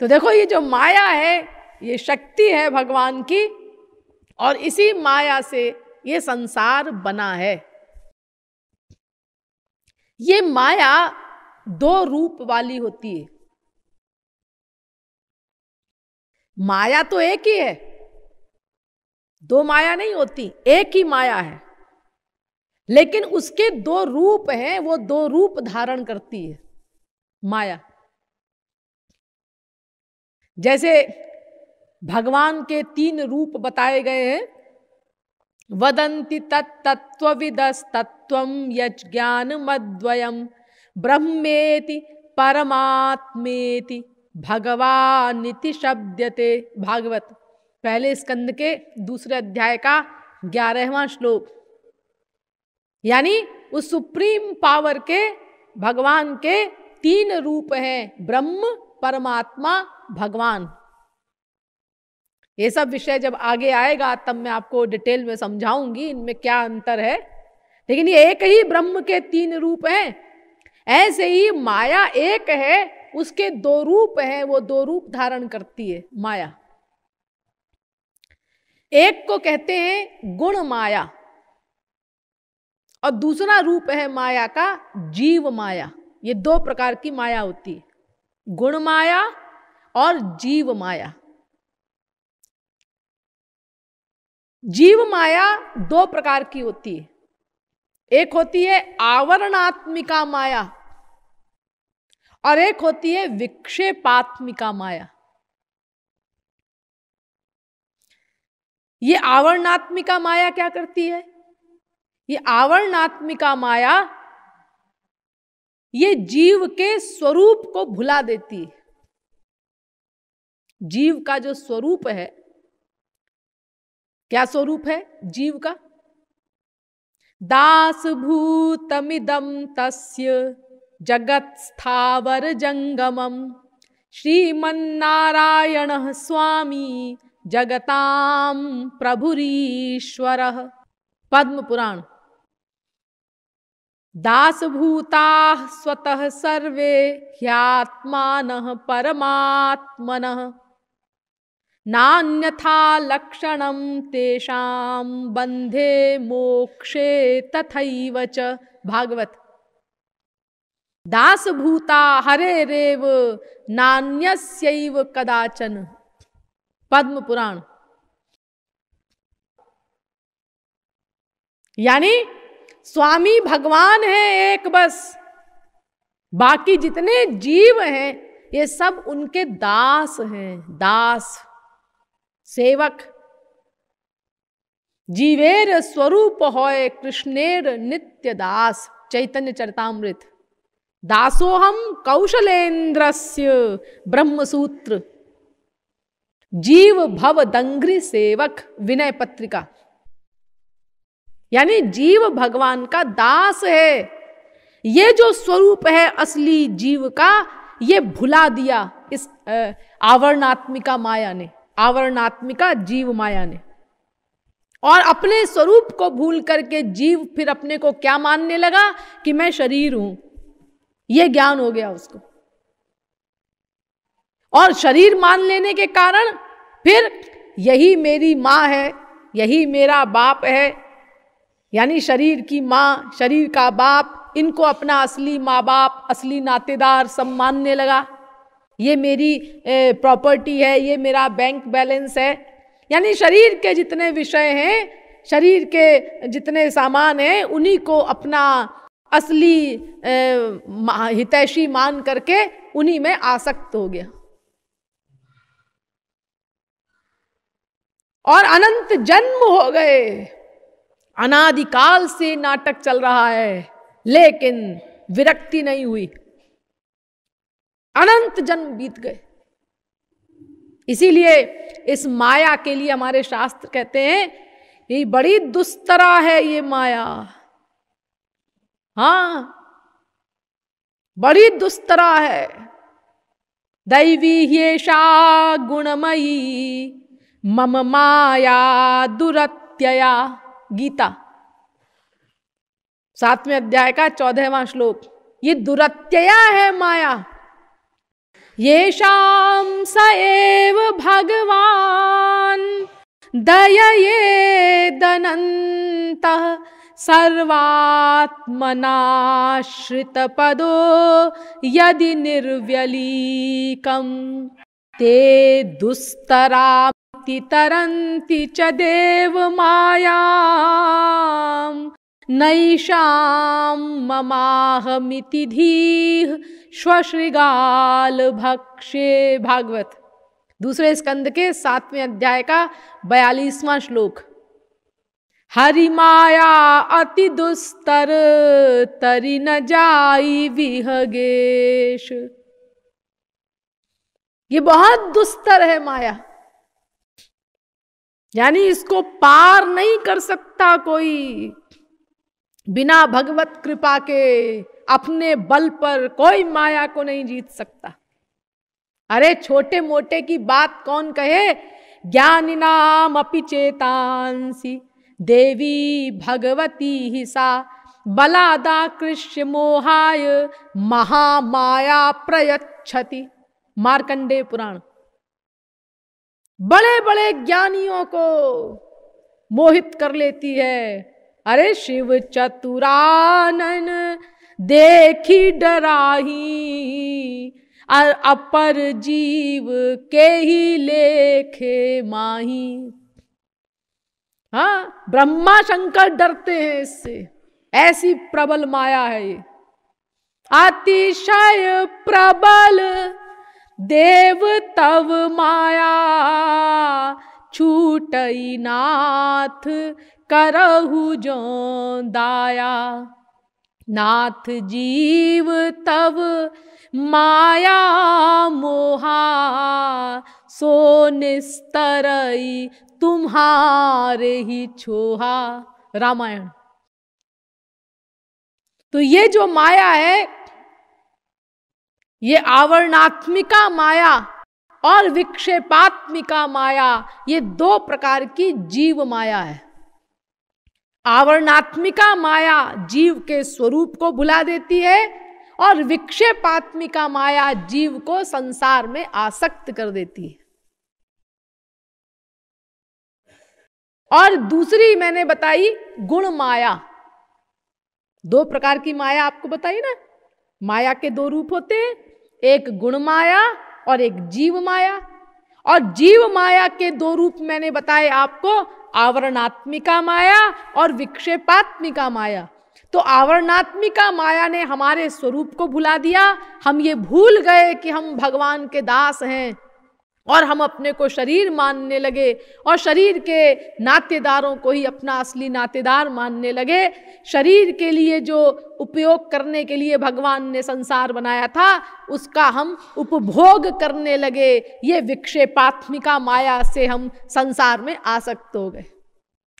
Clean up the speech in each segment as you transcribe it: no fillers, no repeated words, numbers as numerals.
तो देखो ये जो माया है ये शक्ति है भगवान की, और इसी माया से ये संसार बना है। ये माया दो रूप वाली होती है। माया तो एक ही है, दो माया नहीं होती, एक ही माया है, लेकिन उसके दो रूप हैं, वो दो रूप धारण करती है माया। जैसे भगवान के तीन रूप बताए गए हैं, वदन्ति तत्तत्त्वविदस्तत्त्वं यज्ञानमद्वयं ब्रह्मेति परमात्मेति भगवानिति शब्दते। भागवत पहले स्कंद के दूसरे अध्याय का 11वां श्लोक। यानी उस सुप्रीम पावर के भगवान के तीन रूप हैं, ब्रह्म, परमात्मा, भगवान। ये सब विषय जब आगे आएगा तब मैं आपको डिटेल में समझाऊंगी इनमें क्या अंतर है, लेकिन ये एक ही ब्रह्म के तीन रूप हैं। ऐसे ही माया एक है, उसके दो रूप हैं, वो दो रूप धारण करती है माया। एक को कहते हैं गुण माया, और दूसरा रूप है माया का जीव माया। ये दो प्रकार की माया होती है, गुण माया और जीव माया। जीव माया दो प्रकार की होती है, एक होती है आवरणात्मिका माया और एक होती है विक्षेपात्मिका माया। ये आवरणात्मिका माया क्या करती है? ये आवरणात्मिका माया ये जीव के स्वरूप को भुला देती है। जीव का जो स्वरूप है, क्या स्वरूप है जीव का? दास भूतमिदं तस्य जगत् स्थावर जंगमम श्रीमन्नारायणः स्वामी जगतां प्रभुरीश्वरः। पद्म पुराण। दास भूताः स्वतः सर्वे ह्यात्मानः परमात्मनः नान्यथा लक्षणं तेषां बंधे मोक्षे तथैव च। भागवत। दास भूता हरेरेव नान्यस्यैव कदाचन। पद्म पुराण। यानी स्वामी भगवान है एक बस, बाकी जितने जीव हैं ये सब उनके दास हैं। दास सेवक। जीवेर स्वरूप होय कृष्णेर नित्य दास। चैतन्य चरितामृत। दासोहम कौशलेन्द्रस्य ब्रह्मसूत्र। जीव भव दंग्री सेवक। विनय पत्रिका। यानी जीव भगवान का दास है। ये जो स्वरूप है असली जीव का, ये भुला दिया इस आवरणात्मिका माया ने, आवरणात्मिका जीव माया ने। और अपने स्वरूप को भूल करके जीव फिर अपने को क्या मानने लगा कि मैं शरीर हूं। ये ज्ञान हो गया उसको, और शरीर मान लेने के कारण फिर यही मेरी माँ है, यही मेरा बाप है। यानी शरीर की माँ, शरीर का बाप, इनको अपना असली माँ बाप, असली नातेदार सब मानने लगा। ये मेरी प्रॉपर्टी है, ये मेरा बैंक बैलेंस है। यानी शरीर के जितने विषय हैं, शरीर के जितने सामान हैं, उन्हीं को अपना असली हितैषी मान करके उन्हीं में आसक्त हो गया। और अनंत जन्म हो गए, अनादिकाल से नाटक चल रहा है, लेकिन विरक्ति नहीं हुई। अनंत जन्म बीत गए। इसीलिए इस माया के लिए हमारे शास्त्र कहते हैं ये बड़ी दुस्तरा है ये माया। हाँ, बड़ी दुस्तरा है। दैवी ह्येषा गुणमयी मम माया दुरत्यया। गीता 7वें अध्याय का 14वां श्लोक। ये दुरत्यया है माया। येषां स एव भगवान् दययेदनन्तः सर्वात्मनाश्रितपदो यदि निर्व्यलीकम् ते दुस्तरांति तरन्ति च देवमायाम् नैषां ममाहमिति धीः श्वशृगाल भक्षे। भागवत दूसरे स्कंद के 7वें अध्याय का 42वां श्लोक। हरि माया अति दुस्तर तरि न जाई विहगेश। ये बहुत दुस्तर है माया, यानी इसको पार नहीं कर सकता कोई। बिना भगवत कृपा के अपने बल पर कोई माया को नहीं जीत सकता। अरे छोटे मोटे की बात कौन कहे, ज्ञानिनाम अपि चेतांसि देवी भगवती ही सा बलादा कृष्य मोहाय महामाया प्रयच्छति। मार्कंडेय पुराण। बड़े बड़े ज्ञानियों को मोहित कर लेती है। अरे शिव चतुरानन देखी डराही, अपर जीव के ही लेखे माही। हाँ, ब्रह्मा शंकर डरते हैं इससे, ऐसी प्रबल माया है ये। अतिशय प्रबल देव तव माया, छूटई नाथ करहु जो दाया। नाथ जीव तव माया मोहा, सो निस्तरई तुम्हारे ही छोहा। रामायण। तो ये जो माया है, ये आवरणात्मिका माया और विक्षेपात्मिका माया, ये दो प्रकार की जीव माया है। आवरणात्मिका माया जीव के स्वरूप को भुला देती है और विक्षेपात्मिका माया जीव को संसार में आसक्त कर देती है। और दूसरी मैंने बताई गुण माया। दो प्रकार की माया आपको बताई ना। माया के दो रूप होते हैं, एक गुण माया और एक जीव माया। और जीव माया के दो रूप मैंने बताए आपको, आवरणात्मिका माया और विक्षेपात्मिका माया। तो आवरणात्मिका माया ने हमारे स्वरूप को भुला दिया। हम ये भूल गए कि हम भगवान के दास हैं और हम अपने को शरीर मानने लगे और शरीर के नातेदारों को ही अपना असली नातेदार मानने लगे। शरीर के लिए जो उपयोग करने के लिए भगवान ने संसार बनाया था, उसका हम उपभोग करने लगे। ये विक्षेपात्मिका माया से हम संसार में आसक्त हो गए।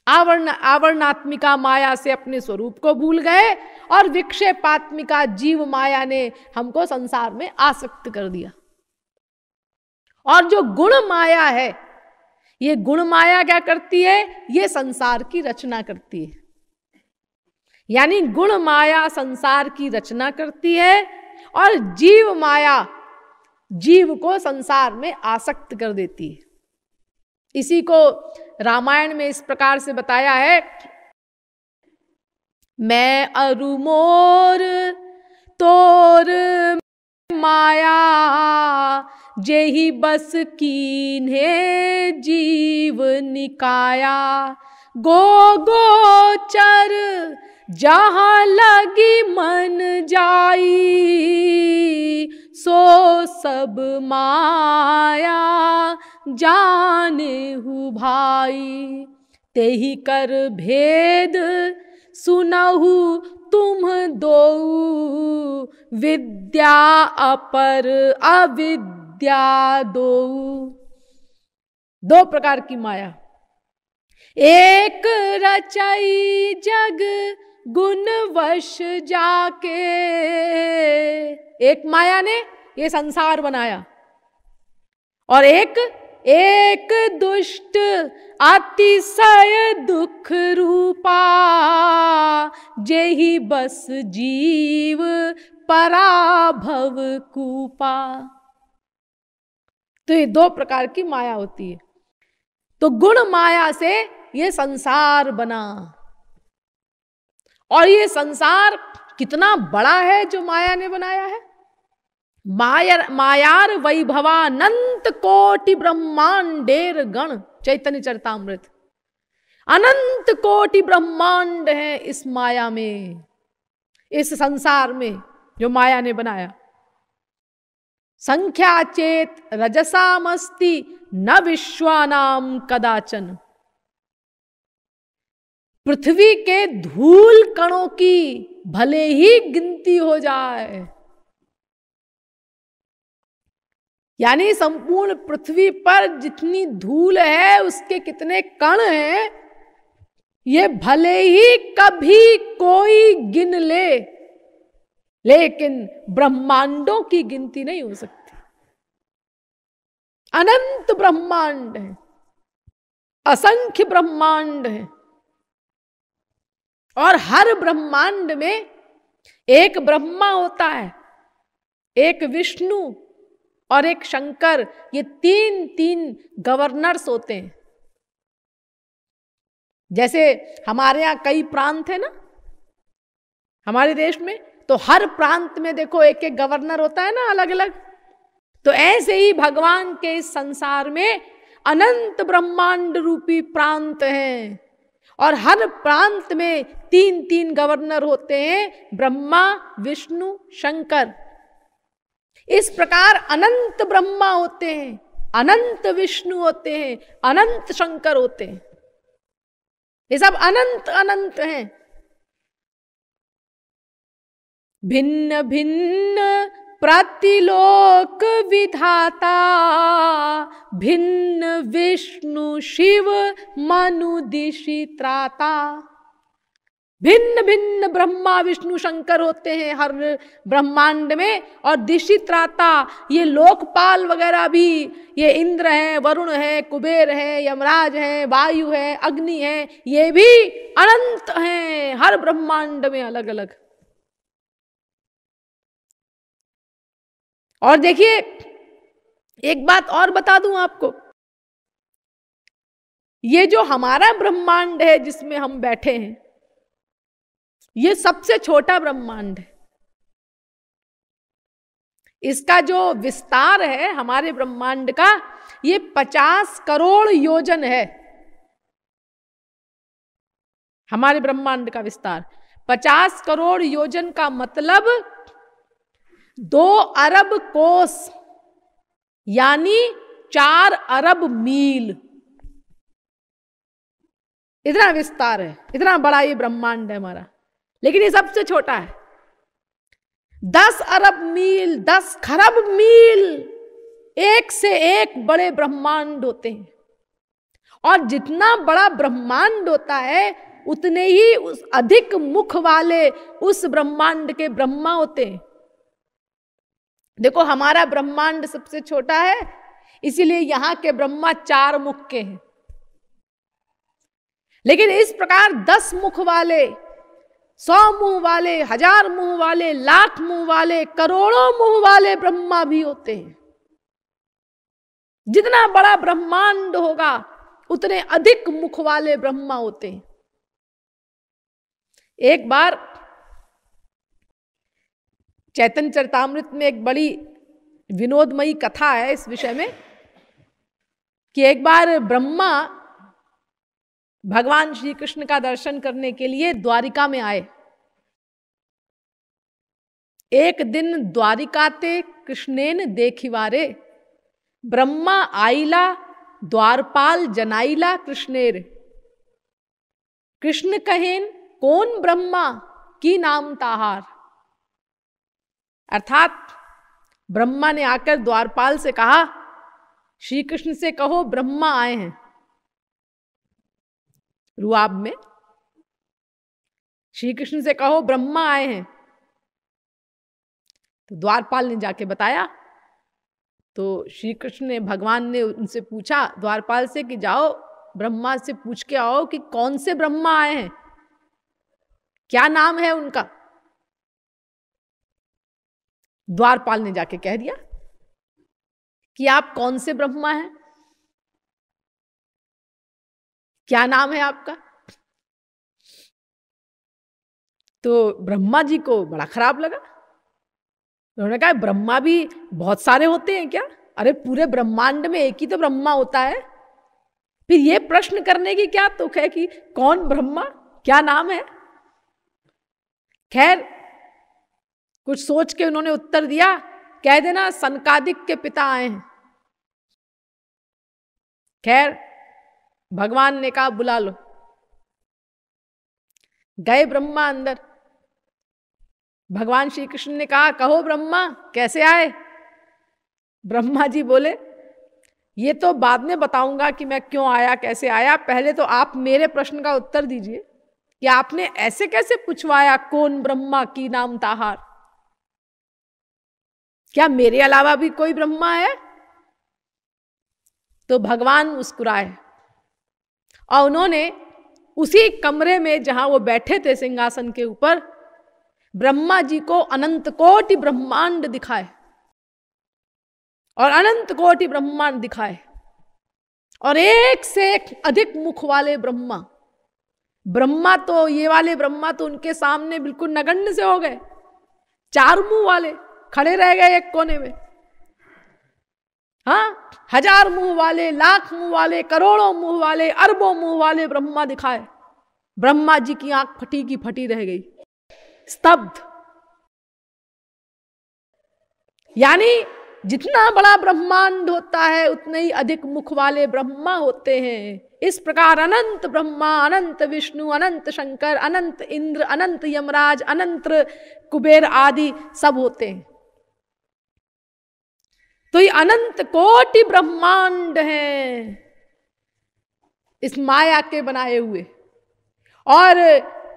आवरणात्मिका माया से अपने स्वरूप को भूल गए और विक्षेपात्मिका जीव माया ने हमको संसार में आसक्त कर दिया। और जो गुण माया है, ये गुण माया क्या करती है? ये संसार की रचना करती है। यानी गुण माया संसार की रचना करती है और जीव माया जीव को संसार में आसक्त कर देती है। इसी को रामायण में इस प्रकार से बताया है, मैं अरु मोर तोर माया, जेहि बस कीन्हे जीव निकाया। गो गोचर जहाँ लगी मन जाई, सो सब माया जाने हु भाई। तेहि कर भेद सुनहु तुम दो, विद्या अपर अविद्या दो। दो प्रकार की माया। एक रचई जग गुण वश जाके, एक माया ने ये संसार बनाया और एक दुष्ट अतिशय दुख रूपा, जेहि बस जीव पराभव कूपा। तो ये दो प्रकार की माया होती है। तो गुण माया से ये संसार बना, और ये संसार कितना बड़ा है जो माया ने बनाया है। मायार वैभवानंत कोटि ब्रह्मांडेर गण, चैतन्य चरितामृत। अनंत कोटि ब्रह्मांड है इस माया में, इस संसार में जो माया ने बनाया। संख्या चेत रजसामस्ति न विश्वानाम कदाचन। पृथ्वी के धूल कणों की भले ही गिनती हो जाए, यानी संपूर्ण पृथ्वी पर जितनी धूल है उसके कितने कण हैं, ये भले ही कभी कोई गिन ले, लेकिन ब्रह्मांडों की गिनती नहीं हो सकती। अनंत ब्रह्मांड है, असंख्य ब्रह्मांड है, और हर ब्रह्मांड में एक ब्रह्मा होता है, एक विष्णु और एक शंकर। ये तीन तीन गवर्नर्स होते हैं। जैसे हमारे यहाँ कई प्रांत है ना हमारे देश में, तो हर प्रांत में देखो एक एक गवर्नर होता है ना, अलग अलग। तो ऐसे ही भगवान के इस संसार में अनंत ब्रह्मांड रूपी प्रांत हैं, और हर प्रांत में तीन तीन गवर्नर होते हैं, ब्रह्मा विष्णु शंकर। इस प्रकार अनंत ब्रह्मा होते हैं, अनंत विष्णु होते हैं, अनंत शंकर होते हैं। ये सब अनंत अनंत हैं। भिन्न भिन्न प्रतिलोक विधाता, भिन्न विष्णु शिव मनु दिशि त्राता। भिन्न भिन्न ब्रह्मा विष्णु शंकर होते हैं हर ब्रह्मांड में, और दिशि त्राता ये लोकपाल वगैरह भी, ये इंद्र है, वरुण है, कुबेर है, यमराज है, वायु है, अग्नि है, ये भी अनंत हैं हर ब्रह्मांड में अलग अलग। और देखिए एक बात और बता दूं आपको, ये जो हमारा ब्रह्मांड है जिसमें हम बैठे हैं, ये सबसे छोटा ब्रह्मांड है। इसका जो विस्तार है हमारे ब्रह्मांड का, ये 50 करोड़ योजन है। हमारे ब्रह्मांड का विस्तार 50 करोड़ योजन का मतलब 2 अरब कोस, यानी 4 अरब मील। इतना विस्तार है, इतना बड़ा ये ब्रह्मांड है हमारा, लेकिन ये सबसे छोटा है। 10 अरब मील, 10 खरब मील, एक से एक बड़े ब्रह्मांड होते हैं। और जितना बड़ा ब्रह्मांड होता है उतने ही उस अधिक मुख वाले उस ब्रह्मांड के ब्रह्मा होते हैं। देखो हमारा ब्रह्मांड सबसे छोटा है, इसीलिए यहां के ब्रह्मा 4 मुख के हैं। लेकिन इस प्रकार 10 मुख वाले, 100 मुंह वाले, 1000 मुंह वाले, लाख मुंह वाले, करोड़ों मुंह वाले ब्रह्मा भी होते हैं। जितना बड़ा ब्रह्मांड होगा उतने अधिक मुख वाले ब्रह्मा होते हैं। एक बार चैतन्य चरितामृत में एक बड़ी विनोदमयी कथा है इस विषय में, कि एक बार ब्रह्मा भगवान श्री कृष्ण का दर्शन करने के लिए द्वारिका में आए। एक दिन द्वारिकाते कृष्णेन देखिवारे, ब्रह्मा आइला द्वारपाल जनाइला कृष्णेर। कृष्ण कहेन कौन ब्रह्मा की नाम ताहार। अर्थात ब्रह्मा ने आकर द्वारपाल से कहा, श्री कृष्ण से कहो ब्रह्मा आए हैं। रुआब में श्री कृष्ण से कहो ब्रह्मा आए हैं। तो द्वारपाल ने जाके बताया। तो श्री कृष्ण ने, भगवान ने उनसे पूछा द्वारपाल से कि जाओ ब्रह्मा से पूछ के आओ कि कौन से ब्रह्मा आए हैं, क्या नाम है उनका। द्वारपाल ने जाके कह दिया। कि आप कौन से ब्रह्मा हैं, क्या नाम है आपका। तो ब्रह्मा जी को बड़ा खराब लगा। उन्होंने कहा ब्रह्मा भी बहुत सारे होते हैं क्या? अरे पूरे ब्रह्मांड में एक ही तो ब्रह्मा होता है। फिर ये प्रश्न करने की क्या तुक है कि कौन ब्रह्मा, क्या नाम है। खैर कुछ सोच के उन्होंने उत्तर दिया, कह देना सनकादिक के पिता आए हैं। खैर भगवान ने कहा बुला लो। गए ब्रह्मा अंदर। भगवान श्री कृष्ण ने कहा कहो ब्रह्मा कैसे आए। ब्रह्मा जी बोले ये तो बाद में बताऊंगा कि मैं क्यों आया, कैसे आया, पहले तो आप मेरे प्रश्न का उत्तर दीजिए कि आपने ऐसे कैसे पूछवाया कौन ब्रह्मा की नाम ताहार, क्या मेरे अलावा भी कोई ब्रह्मा है। तो भगवान मुस्कुराए और उन्होंने उसी कमरे में जहां वो बैठे थे सिंहासन के ऊपर, ब्रह्मा जी को अनंत कोटि ब्रह्मांड दिखाए और अनंत कोटि ब्रह्मांड दिखाए और एक से एक अधिक मुख वाले ब्रह्मा। ब्रह्मा तो ये वाले ब्रह्मा तो उनके सामने बिल्कुल नगण्य से हो गए। 4 मुंह वाले खड़े रह गए एक कोने में। हाँ, 1000 मुंह वाले, लाख मुंह वाले, करोड़ों मुंह वाले, अरबों मुंह वाले ब्रह्मा दिखाए। ब्रह्मा जी की आंख फटी की फटी रह गई, स्तब्ध। यानी जितना बड़ा ब्रह्मांड होता है उतने ही अधिक मुख वाले ब्रह्मा होते हैं। इस प्रकार अनंत ब्रह्मा, अनंत विष्णु, अनंत शंकर, अनंत इंद्र, अनंत यमराज, अनंत कुबेर आदि सब होते हैं। तो ये अनंत कोटि ब्रह्मांड हैं इस माया के बनाए हुए, और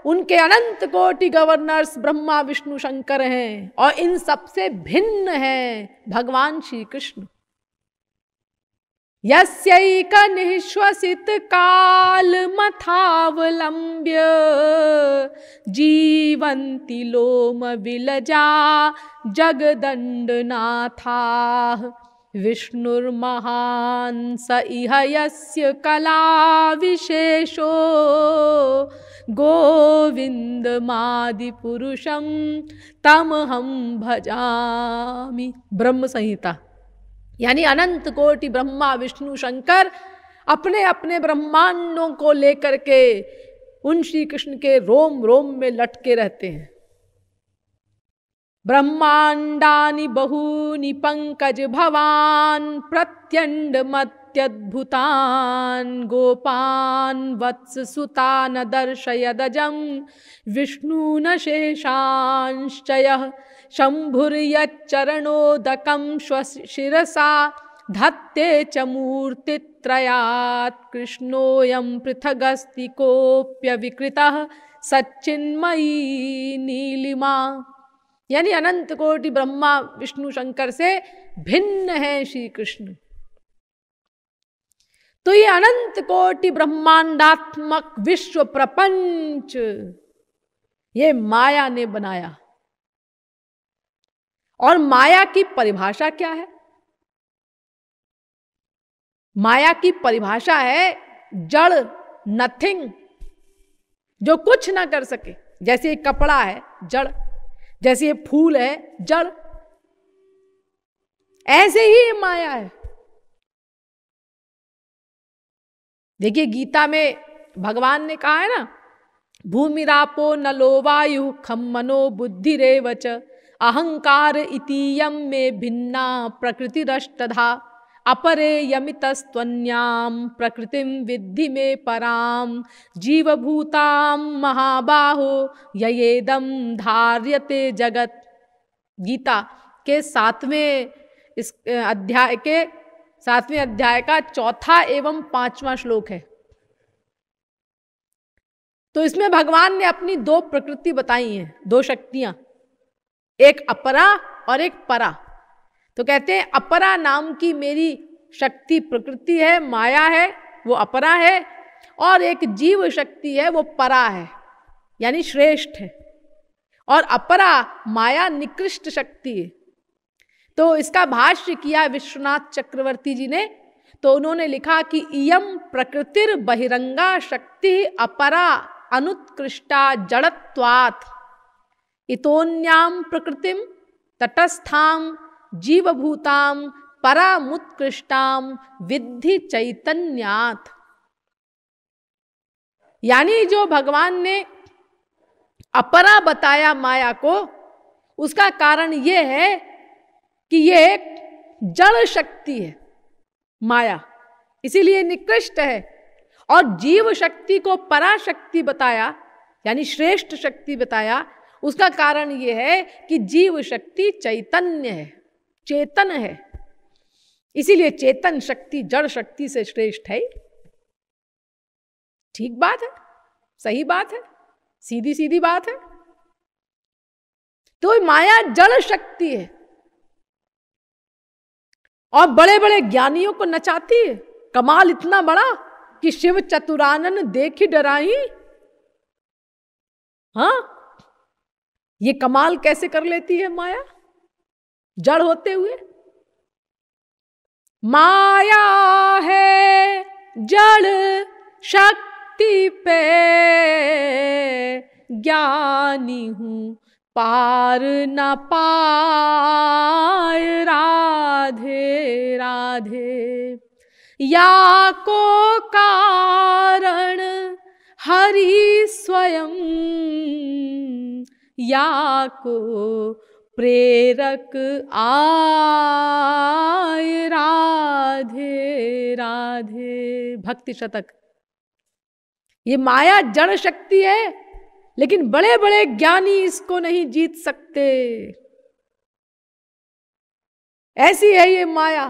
उनके अनंत कोटि गवर्नर्स ब्रह्मा विष्णु शंकर हैं, और इन सबसे भिन्न हैं भगवान श्री कृष्ण। यस्यैक निःश्वसित काल मथावलंब्य जीवन्ति लोम विलजा जगदण्डनाथाः विष्णुर्महान् स इह यस्य कला विशेषो गोविंदमादि पुरुषम तमहं भजामि। ब्रह्म संहिता। यानी अनंत कोटि ब्रह्मा विष्णु शंकर अपने अपने ब्रह्मांडों को लेकर के उन श्री कृष्ण के रोम रोम में लटके रहते हैं। ब्रह्मांडानि बहूनि पंकज भवान प्रत्यंड मत्यद्भुतान गोपान वत्स सुतान दर्शयदजं विष्णुन शेषांश्चयः शंभुर्यच्चरणोदकं शिरसा धत्ते च मूर्तित्रयात् कृष्णोऽयं पृथगस्ति कोऽप्यविकृतः सच्चिन्मयी नीलिमा। यानी अनंत कोटि ब्रह्मा विष्णु शंकर से भिन्न है श्री कृष्ण। तो ये अनंत कोटि ब्रह्मांडात्मक विश्व प्रपंच ये माया ने बनाया। और माया की परिभाषा क्या है? माया की परिभाषा है जड़, नथिंग, जो कुछ ना कर सके। जैसे ये कपड़ा है जड़, जैसे ये फूल है जड़, ऐसे ही ये माया है। देखिए गीता में भगवान ने कहा है ना, भूमिरापो नलो वायु खम मनो बुद्धिरेव च अहंकार इतीयम में भिन्ना प्रकृतिरष्टधा अपरे यमितस्त्वन्याम प्रकृतिम विद्धि में पराम जीवभूताम महाबाहो ययेदम धार्यते जगत। गीता के 7वें इस अध्याय के 7वें अध्याय का 4था एवं 5वां श्लोक है। तो इसमें भगवान ने अपनी 2 प्रकृति बताई हैं, 2 शक्तियां, एक अपरा और एक परा। तो कहते हैं अपरा नाम की मेरी शक्ति प्रकृति है, माया है, वो अपरा है, और एक जीव शक्ति है वो परा है, यानी श्रेष्ठ है। और अपरा माया निकृष्ट शक्ति है। तो इसका भाष्य किया विश्वनाथ चक्रवर्ती जी ने। तो उन्होंने लिखा कि इयम प्रकृतिर बहिरंगा शक्ति अपरा अनुत्कृष्टा जड़त्वात् इतोन्याम प्रकृतिम तटस्थाम जीवभूताम परामुत्कृष्टाम विद्धि चैतन्यात्। यानी जो भगवान ने अपरा बताया माया को, उसका कारण यह है कि यह एक जड़ शक्ति है माया, इसीलिए निकृष्ट है। और जीव शक्ति को पराशक्ति बताया, यानी श्रेष्ठ शक्ति बताया, उसका कारण यह है कि जीव शक्ति चैतन्य है, चेतन है, इसीलिए चेतन शक्ति जड़ शक्ति से श्रेष्ठ है। ठीक बात है, सही बात है, सीधी सीधी बात है। तो माया जड़ शक्ति है और बड़े बड़े ज्ञानियों को नचाती है। कमाल इतना बड़ा कि शिव चतुरानन देखी डराई। हाँ, ये कमाल कैसे कर लेती है माया जड़ होते हुए। माया है जड़ शक्ति पे ज्ञानी हूं पार न पाए राधे राधे। या को कारण हरि स्वयं, या को प्रेरक आए राधे राधे। भक्ति शतक। ये माया जड़ शक्ति है, लेकिन बड़े बड़े ज्ञानी इसको नहीं जीत सकते। ऐसी है ये माया,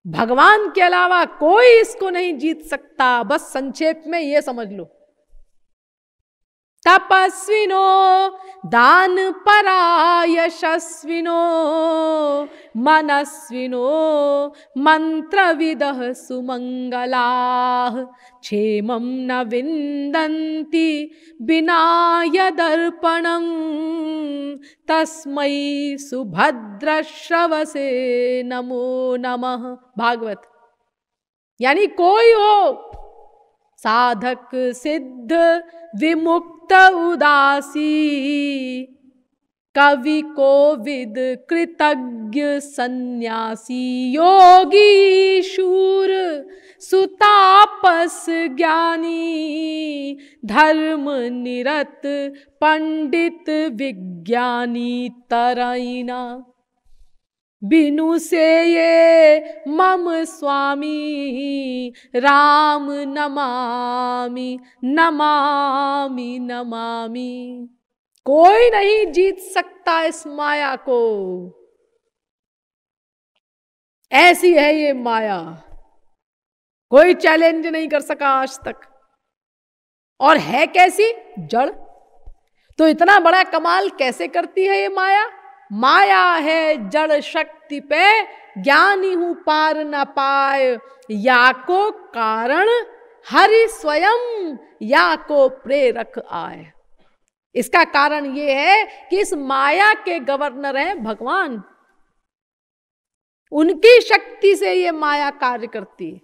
भगवान के अलावा कोई इसको नहीं जीत सकता। बस संक्षेप में ये समझ लो। तपस्विनो दान परा यशस्विनो मनस्विनो मंत्रविदः सुमंगलाः क्षेमं न विन्दन्ति विनाय दर्पणं तस्मै सुभद्रश्रवसे नमो नमः। भागवत। यानी कोई हो साधक सिद्ध विमुक्त उदासी, कवि कोविद कृतज्ञ सन्यासी, योगी शूर सुतापस ज्ञानी, धर्म निरत पंडित विज्ञानी तरैना। बिनु से ये मम स्वामी राम नमामि नमामि नमामि। कोई नहीं जीत सकता इस माया को। ऐसी है ये माया, कोई चैलेंज नहीं कर सका आज तक। और है कैसी? जड़। तो इतना बड़ा कमाल कैसे करती है ये माया? माया है जड़ शक्ति पे ज्ञानी हूं पार न पाए, या को कारण हरि स्वयं, या को प्रेरक आए। इसका कारण ये है कि इस माया के गवर्नर हैं भगवान, उनकी शक्ति से ये माया कार्य करती है।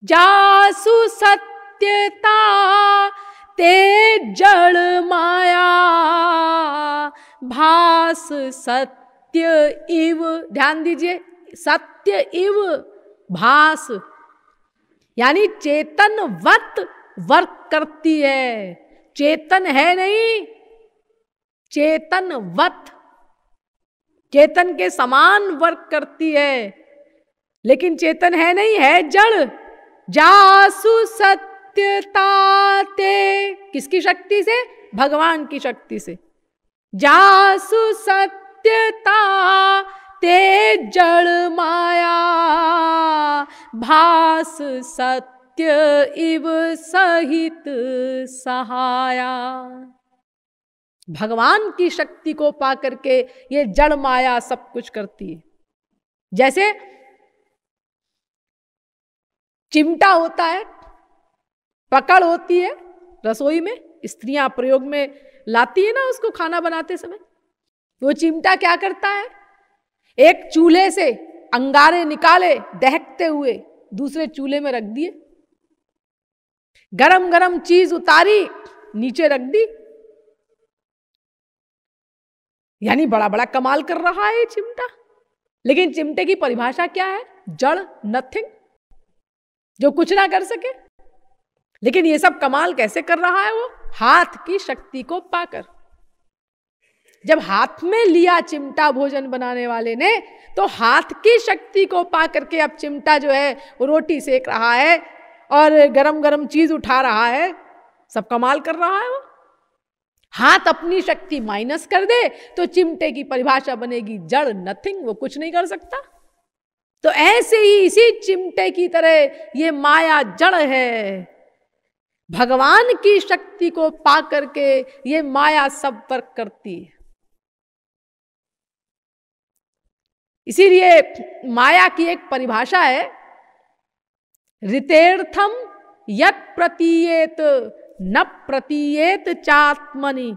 जासु सत्यता ते जड़ माया, भास सत्य इव। ध्यान दीजिए, सत्य इव भास, यानी चेतनवत वर्क करती है। चेतन है नहीं, चेतनवत, चेतन के समान वर्क करती है, लेकिन चेतन है नहीं, है जड़। जासु सत्यता ते, किसकी शक्ति से? भगवान की शक्ति से। जासु सत्यता ते जड़ माया, भास सत्य इव सहित सहाया। भगवान की शक्ति को पाकर के ये जड़ माया सब कुछ करती है। जैसे चिमटा होता है, पकड़ होती है रसोई में, स्त्रियां प्रयोग में लाती है ना उसको खाना बनाते समय। वो चिमटा क्या करता है, एक चूल्हे से अंगारे निकाले दहकते हुए दूसरे चूल्हे में रख दिए, गरम गरम चीज उतारी नीचे रख दी, यानी बड़ा बड़ा कमाल कर रहा है ये चिमटा। लेकिन चिमटे की परिभाषा क्या है, जड़, नथिंग, जो कुछ ना कर सके। लेकिन ये सब कमाल कैसे कर रहा है वो, हाथ की शक्ति को पाकर। जब हाथ में लिया चिमटा भोजन बनाने वाले ने, तो हाथ की शक्ति को पा करके अब चिमटा जो है वो रोटी सेक रहा है और गरम गरम चीज उठा रहा है, सब कमाल कर रहा है वो। हाथ अपनी शक्ति माइनस कर दे तो चिमटे की परिभाषा बनेगी जड़, नथिंग, वो कुछ नहीं कर सकता। तो ऐसे ही इसी चिमटे की तरह ये माया जड़ है, भगवान की शक्ति को पा करके ये माया सब वर्क करती है। इसीलिए माया की एक परिभाषा है, ऋतेर्थम यत् प्रतीयेत न प्रतीयेत चात्मनि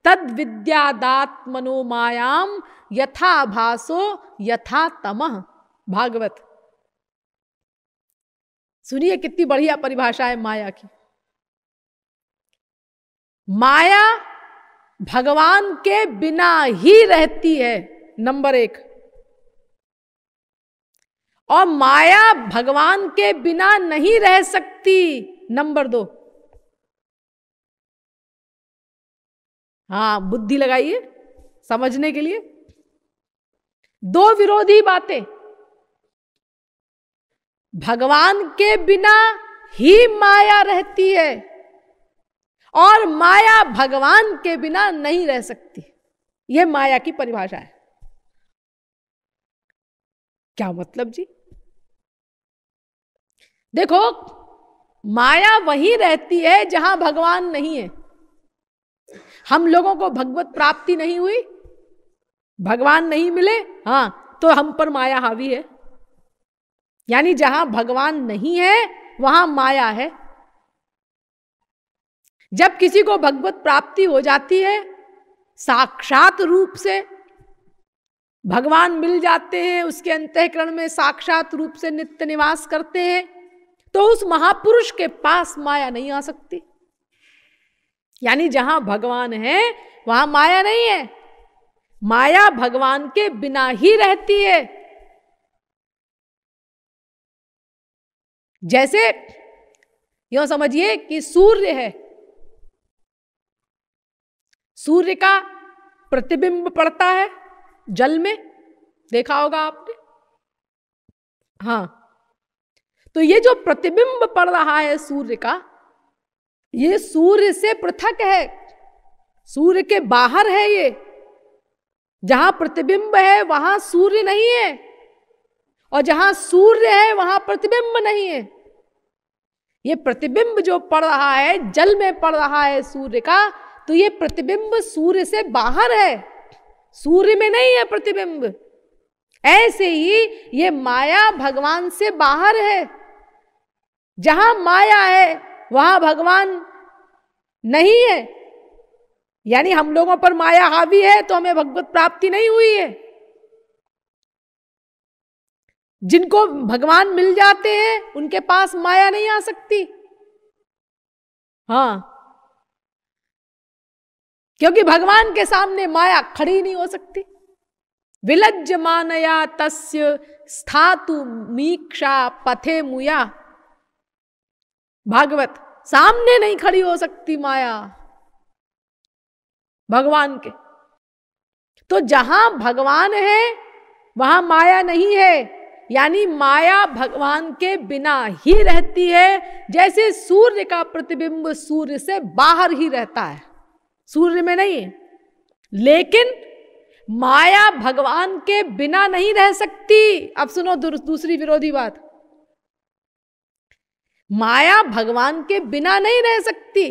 तद विद्यादात्मनो मायाम यथा भासो यथा तमः। भागवत। सुनिए कितनी बढ़िया परिभाषा है माया की। माया भगवान के बिना ही रहती है, नंबर 1। और माया भगवान के बिना नहीं रह सकती, नंबर 2। हाँ, बुद्धि लगाइए समझने के लिए। दो विरोधी बातें, भगवान के बिना ही माया रहती है और माया भगवान के बिना नहीं रह सकती। यह माया की परिभाषा है। क्या मतलब जी? देखो, माया वहीं रहती है जहां भगवान नहीं है। हम लोगों को भगवत प्राप्ति नहीं हुई, भगवान नहीं मिले, हाँ, तो हम पर माया हावी है। यानी जहां भगवान नहीं है वहां माया है। जब किसी को भगवत प्राप्ति हो जाती है, साक्षात रूप से भगवान मिल जाते हैं, उसके अंतःकरण में साक्षात रूप से नित्य निवास करते हैं, तो उस महापुरुष के पास माया नहीं आ सकती। यानी जहां भगवान है वहां माया नहीं है। माया भगवान के बिना ही रहती है। जैसे यूं समझिए कि सूर्य है, सूर्य का प्रतिबिंब पड़ता है जल में, देखा होगा आपने। हाँ, तो ये जो प्रतिबिंब पड़ रहा है सूर्य का, ये सूर्य से पृथक है, सूर्य के बाहर है। ये जहां प्रतिबिंब है वहां सूर्य नहीं है, और जहां सूर्य है वहां प्रतिबिंब नहीं है। ये प्रतिबिंब जो पड़ रहा है, जल में पड़ रहा है सूर्य का, तो ये प्रतिबिंब सूर्य से बाहर है, सूर्य में नहीं है प्रतिबिंब। ऐसे ही ये माया भगवान से बाहर है। जहां माया है वहां भगवान नहीं है। यानी हम लोगों पर माया हावी है तो हमें भगवत प्राप्ति नहीं हुई है। जिनको भगवान मिल जाते हैं उनके पास माया नहीं आ सकती। हाँ, क्योंकि भगवान के सामने माया खड़ी नहीं हो सकती। विलज्जमानया तस्य स्थातु मीक्षा पथे मुया। भागवत। सामने नहीं खड़ी हो सकती माया भगवान के। तो जहां भगवान है वहां माया नहीं है। यानी माया भगवान के बिना ही रहती है। जैसे सूर्य का प्रतिबिंब सूर्य से बाहर ही रहता है, सूर्य में नहीं है। लेकिन माया भगवान के बिना नहीं रह सकती। अब सुनो दूसरी विरोधी बात, माया भगवान के बिना नहीं रह सकती।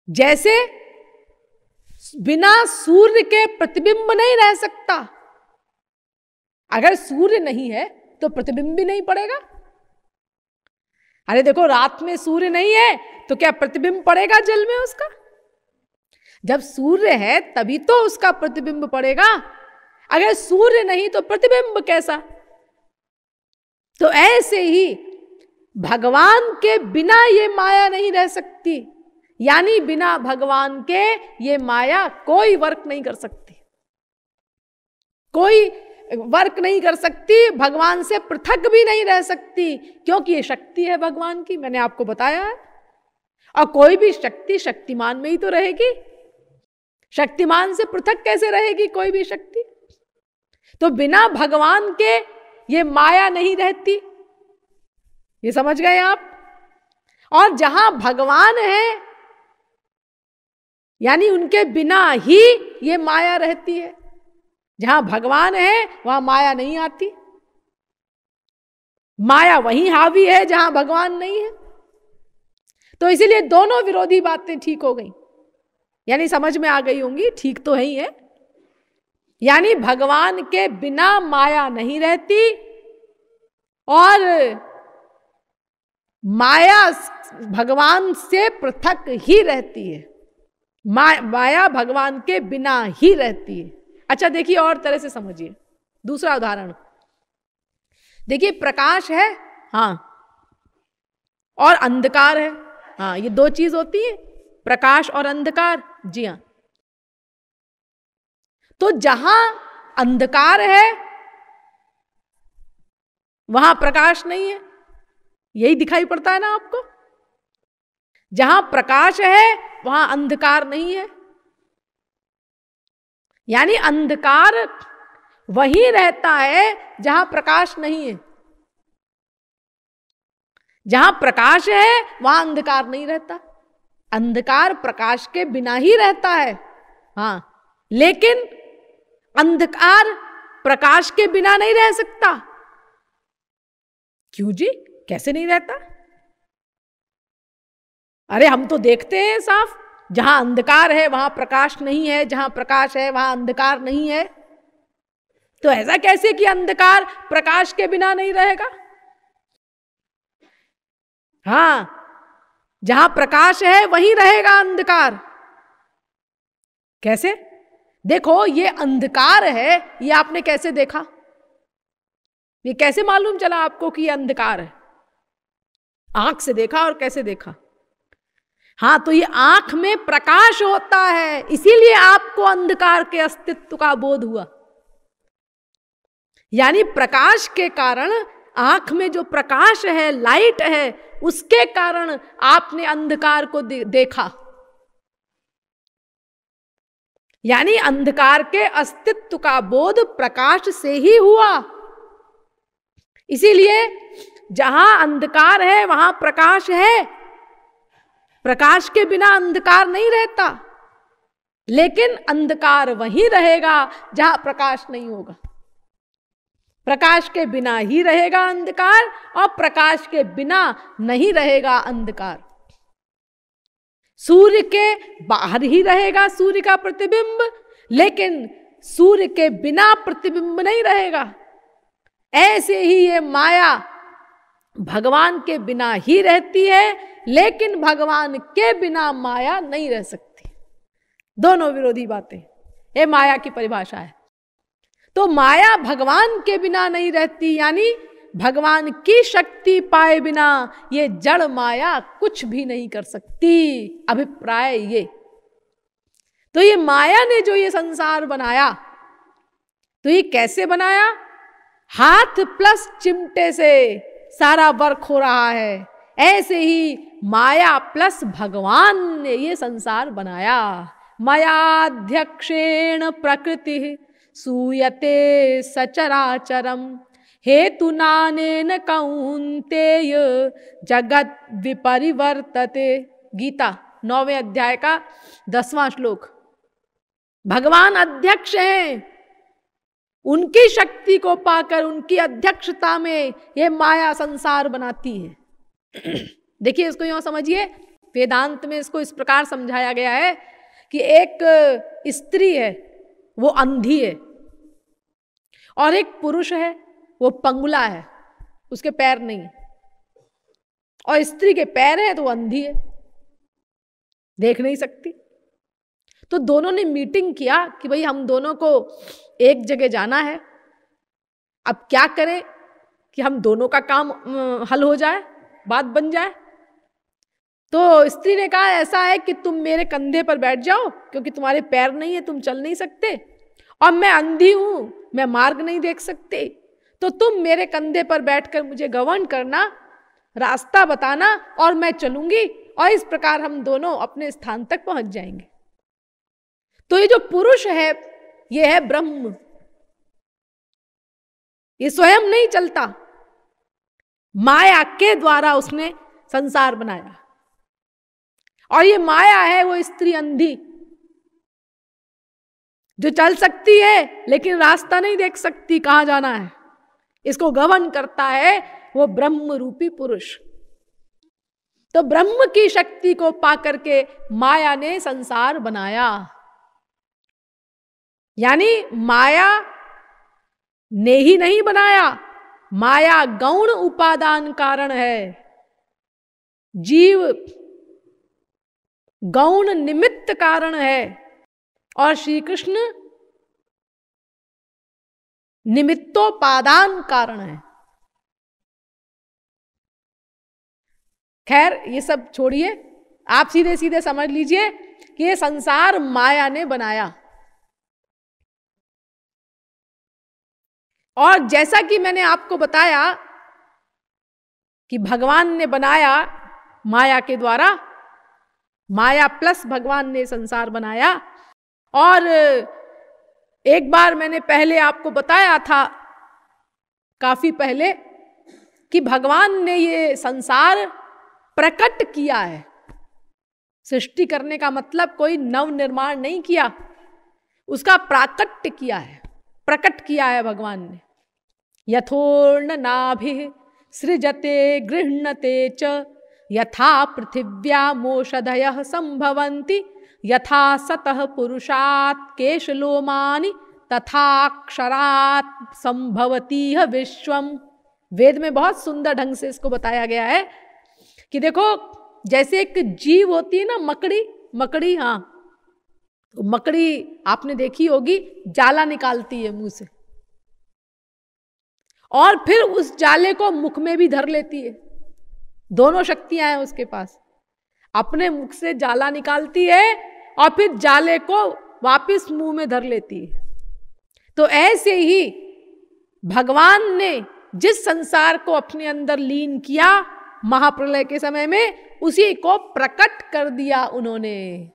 जैसे बिना सूर्य के प्रतिबिंब नहीं रह सकता। अगर सूर्य नहीं है तो प्रतिबिंब भी नहीं पड़ेगा। अरे देखो, रात में सूर्य नहीं है तो क्या प्रतिबिंब पड़ेगा जल में उसका? जब सूर्य है तभी तो उसका प्रतिबिंब पड़ेगा, अगर सूर्य नहीं तो प्रतिबिंब कैसा। तो ऐसे ही भगवान के बिना ये माया नहीं रह सकती, यानी बिना भगवान के ये माया कोई वर्क नहीं कर सकती, कोई वर्क नहीं कर सकती, भगवान से पृथक भी नहीं रह सकती, क्योंकि ये शक्ति है भगवान की, मैंने आपको बताया है। और कोई भी शक्ति शक्तिमान में ही तो रहेगी, शक्तिमान से पृथक कैसे रहेगी कोई भी शक्ति। तो बिना भगवान के ये माया नहीं रहती, ये समझ गए आप। और जहां भगवान है यानी उनके बिना ही ये माया रहती है, जहां भगवान है वहां माया नहीं आती। माया वहीं हावी है जहां भगवान नहीं है। तो इसीलिए दोनों विरोधी बातें ठीक हो गई, यानी समझ में आ गई होंगी, ठीक तो है ही है। यानी भगवान के बिना माया नहीं रहती और माया भगवान से पृथक ही रहती है, माया भगवान के बिना ही रहती है। अच्छा देखिए और तरह से समझिए, दूसरा उदाहरण देखिए, प्रकाश है हाँ और अंधकार है, हाँ ये दो चीज होती है, प्रकाश और अंधकार। जी हाँ, तो जहां अंधकार है वहां प्रकाश नहीं है, यही दिखाई पड़ता है ना आपको। जहां प्रकाश है वहां अंधकार नहीं है, यानी अंधकार वही रहता है जहां प्रकाश नहीं है। जहां प्रकाश है वहां अंधकार नहीं रहता, अंधकार प्रकाश के बिना ही रहता है। हाँ, लेकिन अंधकार प्रकाश के बिना नहीं रह सकता। क्यों जी, कैसे नहीं रहता? अरे हम तो देखते हैं साफ, जहां अंधकार है वहां प्रकाश नहीं है, जहां प्रकाश है वहां अंधकार नहीं है। तो ऐसा कैसे कि अंधकार प्रकाश के बिना नहीं रहेगा? हाँ, जहां प्रकाश है वहीं रहेगा अंधकार। कैसे? देखो ये अंधकार है, ये आपने कैसे देखा? ये कैसे मालूम चला आपको कि ये अंधकार है? आंख से देखा। और कैसे देखा? हाँ, तो ये आंख में प्रकाश होता है, इसीलिए आपको अंधकार के अस्तित्व का बोध हुआ। यानी प्रकाश के कारण, आंख में जो प्रकाश है, लाइट है, उसके कारण आपने अंधकार को देखा। यानी अंधकार के अस्तित्व का बोध प्रकाश से ही हुआ। इसीलिए जहां अंधकार है वहां प्रकाश है, प्रकाश के बिना अंधकार नहीं रहता, लेकिन अंधकार वहीं रहेगा जहां प्रकाश नहीं होगा। प्रकाश के बिना ही रहेगा अंधकार और प्रकाश के बिना नहीं रहेगा अंधकार। सूर्य के बाहर ही रहेगा सूर्य का प्रतिबिंब, लेकिन सूर्य के बिना प्रतिबिंब नहीं रहेगा। ऐसे ही ये माया भगवान के बिना ही रहती है, लेकिन भगवान के बिना माया नहीं रह सकती। दोनों विरोधी बातें, ये माया की परिभाषा है। तो माया भगवान के बिना नहीं रहती, यानी भगवान की शक्ति पाए बिना ये जड़ माया कुछ भी नहीं कर सकती। अभिप्राय ये। तो ये माया ने जो ये संसार बनाया, तो ये कैसे बनाया? हाथ प्लस चिमटे से सारा वर्क हो रहा है। ऐसे ही माया प्लस भगवान ने ये संसार बनाया। मयाध्यक्षेण प्रकृति सूयते सचराचरम हेतुनानेन कौन्तेय जगत विपरिवर्तते। गीता 9वें अध्याय का 10वां श्लोक। भगवान अध्यक्ष हैं, उनकी शक्ति को पाकर, उनकी अध्यक्षता में यह माया संसार बनाती है। देखिए इसको यूं समझिए, वेदांत में इसको इस प्रकार समझाया गया है कि एक स्त्री है वो अंधी है और एक पुरुष है वो पंगुला है, उसके पैर नहीं है, और स्त्री के पैर है तो वो अंधी है, देख नहीं सकती। तो दोनों ने मीटिंग किया कि भाई हम दोनों को एक जगह जाना है, अब क्या करें कि हम दोनों का काम हल हो जाए, बात बन जाए। तो स्त्री ने कहा ऐसा है कि तुम मेरे कंधे पर बैठ जाओ, क्योंकि तुम्हारे पैर नहीं है, तुम चल नहीं सकते, और मैं अंधी हूं, मैं मार्ग नहीं देख सकती, तो तुम मेरे कंधे पर बैठकर मुझे गवर्न करना, रास्ता बताना, और मैं चलूंगी, और इस प्रकार हम दोनों अपने स्थान तक पहुंच जाएंगे। तो ये जो पुरुष है ये है ब्रह्म, ये स्वयं नहीं चलता, माया के द्वारा उसने संसार बनाया, और ये माया है वो स्त्री अंधी जो चल सकती है लेकिन रास्ता नहीं देख सकती कहां जाना है, इसको गवर्न करता है वो ब्रह्म रूपी पुरुष। तो ब्रह्म की शक्ति को पाकर के माया ने संसार बनाया, यानी माया ने ही नहीं बनाया, माया गौण उपादान कारण है, जीव गौण निमित्त कारण है, और श्री कृष्ण निमित्तोपादान कारण है। खैर ये सब छोड़िए, आप सीधे सीधे समझ लीजिए कि ये संसार माया ने बनाया। और जैसा कि मैंने आपको बताया कि भगवान ने बनाया माया के द्वारा, माया प्लस भगवान ने संसार बनाया। और एक बार मैंने पहले आपको बताया था, काफी पहले, कि भगवान ने ये संसार प्रकट किया है। सृष्टि करने का मतलब कोई नव निर्माण नहीं किया, उसका प्राकट्य किया है, प्रकट किया है भगवान ने। यथोर्ण नाभिः सृजते गृह्णते च यथा पृथिव्यामोषधयः संभवन्ति यथा सतः पुरुषात् केशलोमानि तथाक्षरात् संभवतीह विश्वम। वेद में बहुत सुंदर ढंग से इसको बताया गया है कि देखो, जैसे एक जीव होती है ना, मकड़ी, हाँ, तो मकड़ी आपने देखी होगी, जाला निकालती है मुंह से, और फिर उस जाले को मुख में भी धर लेती है। दोनों शक्तियां हैं उसके पास, अपने मुख से जाला निकालती है और फिर जाले को वापस मुंह में धर लेती है। तो ऐसे ही भगवान ने जिस संसार को अपने अंदर लीन किया महाप्रलय के समय में, उसी को प्रकट कर दिया उन्होंने।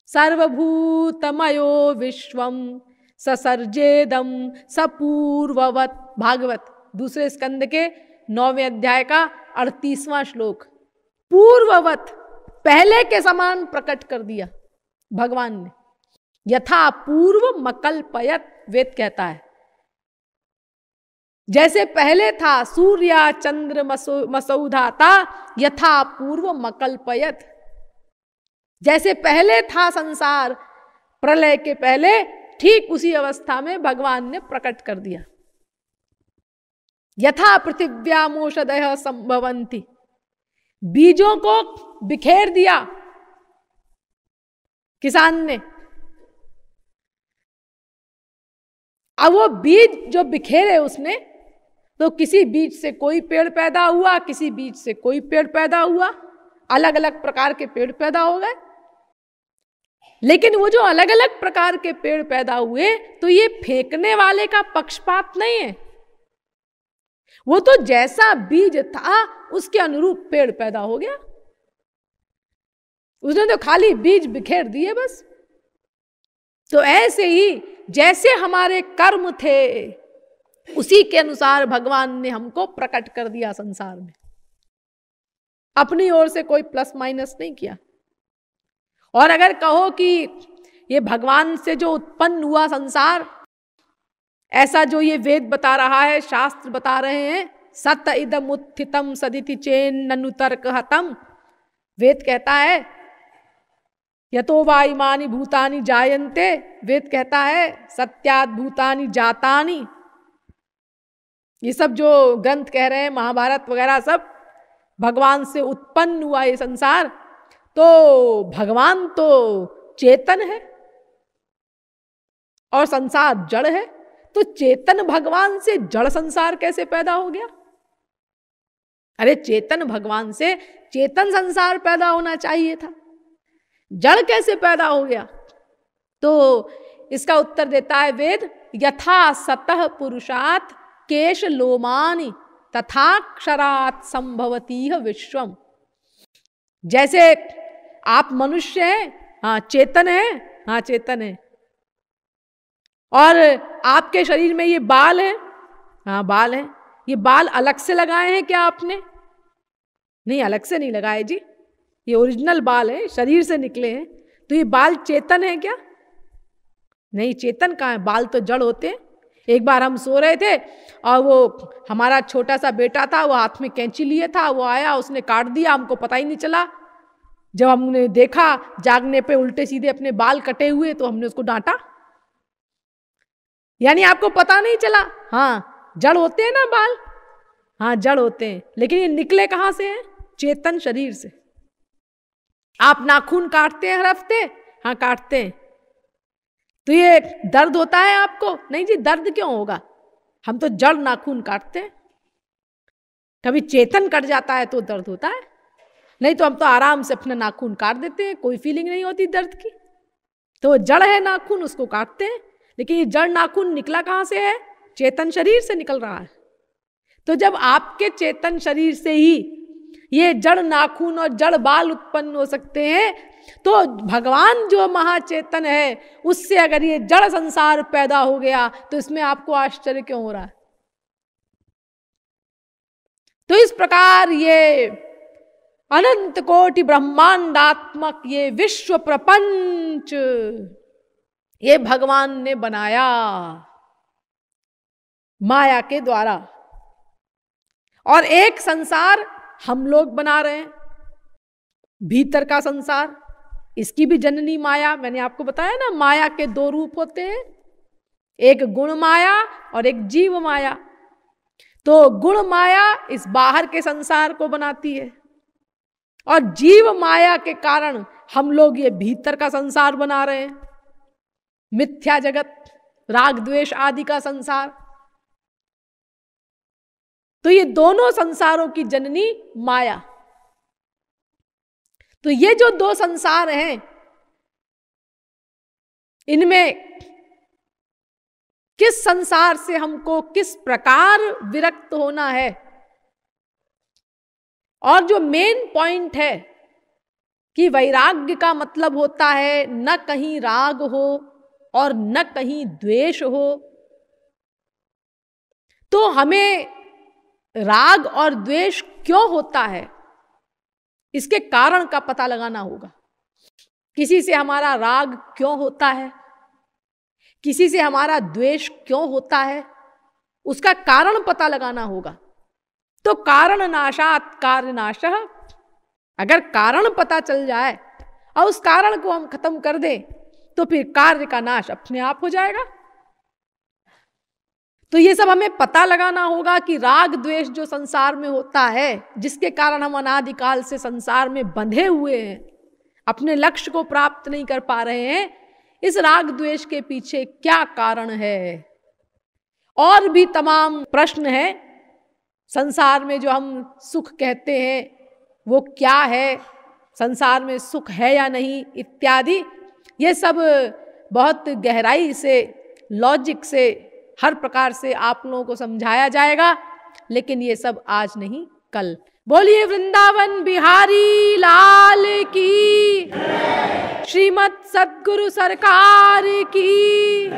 सर्वभूतमयो विश्वम ससर्जेदम सपूर्ववत, भागवत दूसरे स्कंद के 9वें अध्याय का 38वां श्लोक। पूर्ववत, पहले के समान प्रकट कर दिया भगवान ने। यथा पूर्व मकल्पयत, वेद कहता है, जैसे पहले था सूर्य चंद्र मसौधाता, यथा पूर्व मकल्पयत, जैसे पहले था संसार प्रलय के पहले, ठीक उसी अवस्था में भगवान ने प्रकट कर दिया। यथा पृथिव्यामोषधयः संभवन्ति, बीजों को बिखेर दिया किसान ने। अब वो बीज जो बिखेरे उसने, तो किसी बीज से कोई पेड़ पैदा हुआ, किसी बीज से कोई पेड़ पैदा हुआ, अलग अलग प्रकार के पेड़ पैदा हो गए। लेकिन वो जो अलग अलग प्रकार के पेड़ पैदा हुए, तो ये फेंकने वाले का पक्षपात नहीं है, वो तो जैसा बीज था उसके अनुरूप पेड़ पैदा हो गया। उसने तो खाली बीज बिखेर दिए बस। तो ऐसे ही जैसे हमारे कर्म थे, उसी के अनुसार भगवान ने हमको प्रकट कर दिया संसार में, अपनी ओर से कोई प्लस माइनस नहीं किया। और अगर कहो कि ये भगवान से जो उत्पन्न हुआ संसार, ऐसा जो ये वेद बता रहा है, शास्त्र बता रहे हैं, सत इदम उत्थितम सदिति चेन ननु तर्क हतम, वेद कहता है यतो वा इमानि भूतानि जायन्ते, वेद कहता है सत्यात् भूतानि जातानि। ये सब जो ग्रंथ कह रहे हैं, महाभारत वगैरह, सब भगवान से उत्पन्न हुआ ये संसार। तो भगवान तो चेतन है और संसार जड़ है, तो चेतन भगवान से जड़ संसार कैसे पैदा हो गया? अरे चेतन भगवान से चेतन संसार पैदा होना चाहिए था, जड़ कैसे पैदा हो गया? तो इसका उत्तर देता है वेद, यथा सतः पुरुषात् केश लोमानि तथाक्षरात् संभवतीह विश्वम। जैसे आप मनुष्य हैं, हाँ चेतन है, हाँ चेतन है, और आपके शरीर में ये बाल है, हाँ बाल है, ये बाल अलग से लगाए हैं क्या आपने? नहीं, अलग से नहीं लगाए जी, ये ओरिजिनल बाल है, शरीर से निकले हैं। तो ये बाल चेतन है क्या? नहीं, चेतन कहाँ है, बाल तो जड़ होते हैं। एक बार हम सो रहे थे और वो हमारा छोटा सा बेटा था, वो हाथ में कैंची लिए था, वो आया, उसने काट दिया, हमको पता ही नहीं चला। जब हमने देखा जागने पे उल्टे सीधे अपने बाल कटे हुए, तो हमने उसको डांटा। यानी आपको पता नहीं चला। हाँ, जड़ होते हैं ना बाल, हाँ जड़ होते हैं, लेकिन ये निकले कहां से हैं? चेतन शरीर से। आप नाखून काटते हैं हर हफ्ते, हाँ काटते हैं, तो ये दर्द होता है आपको? नहीं जी, दर्द क्यों होगा, हम तो जड़ नाखून काटते हैं। कभी चेतन कट जाता है तो दर्द होता है, नहीं तो हम तो आराम से अपना नाखून काट देते हैं, कोई फीलिंग नहीं होती दर्द की। तो जड़ है नाखून, उसको काटते हैं, लेकिन ये जड़ नाखून निकला कहां से है? चेतन शरीर से निकल रहा है। तो जब आपके चेतन शरीर से ही ये जड़ नाखून और जड़ बाल उत्पन्न हो सकते हैं, तो भगवान जो महाचेतन है उससे अगर ये जड़ संसार पैदा हो गया, तो इसमें आपको आश्चर्य क्यों हो रहा है? तो इस प्रकार ये अनंत कोटि ब्रह्मांडात्मक ये विश्व प्रपंच ये भगवान ने बनाया माया के द्वारा, और एक संसार हम लोग बना रहे हैं, भीतर का संसार, इसकी भी जननी माया। मैंने आपको बताया ना, माया के दो रूप होते हैं, एक गुण माया और एक जीव माया। तो गुण माया इस बाहर के संसार को बनाती है, और जीव माया के कारण हम लोग ये भीतर का संसार बना रहे हैं, मिथ्या जगत, राग द्वेष आदि का संसार। तो ये दोनों संसारों की जननी माया। तो ये जो दो संसार हैं, इनमें किस संसार से हमको किस प्रकार विरक्त होना है, और जो मेन पॉइंट है कि वैराग्य का मतलब होता है न कहीं राग हो और न कहीं द्वेष हो। तो हमें राग और द्वेष क्यों होता है, इसके कारण का पता लगाना होगा। किसी से हमारा राग क्यों होता है, किसी से हमारा द्वेष क्यों होता है, उसका कारण पता लगाना होगा। तो कारण नाशात कार्य नाशः, अगर कारण पता चल जाए और उस कारण को हम खत्म कर दें, तो फिर कार्य का नाश अपने आप हो जाएगा। तो ये सब हमें पता लगाना होगा कि राग द्वेष जो संसार में होता है, जिसके कारण हम अनादिकाल से संसार में बंधे हुए हैं, अपने लक्ष्य को प्राप्त नहीं कर पा रहे हैं, इस राग द्वेष के पीछे क्या कारण है। और भी तमाम प्रश्न हैं। संसार में जो हम सुख कहते हैं वो क्या है, संसार में सुख है या नहीं, इत्यादि। ये सब बहुत गहराई से, लॉजिक से, हर प्रकार से आप लोगों को समझाया जाएगा, लेकिन ये सब आज नहीं कल। बोलिए वृंदावन बिहारी लाल की, श्रीमद् सद्गुरु सरकार की।